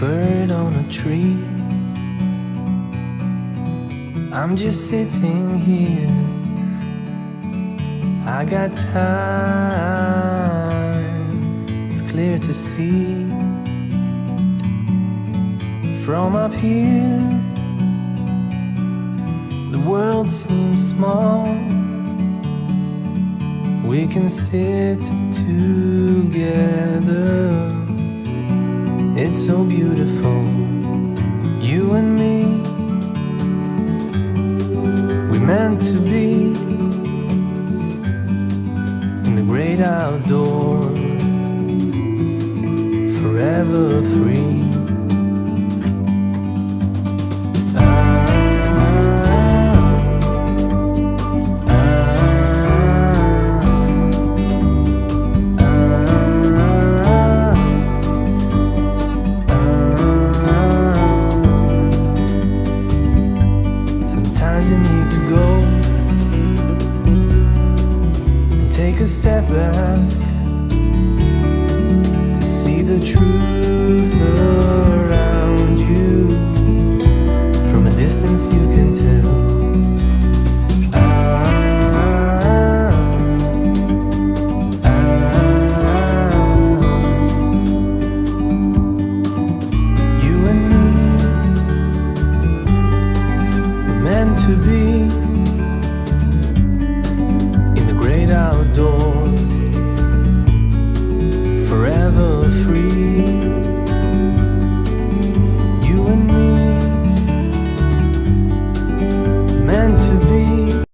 bird on a tree. I'm just sitting here, I got time, it's clear to see. From up here, the world seems small. We can sit together, it's so beautiful, you and me. We meant to be in the great outdoors, forever free. Sometimes you need to go and take a step back to see the truth.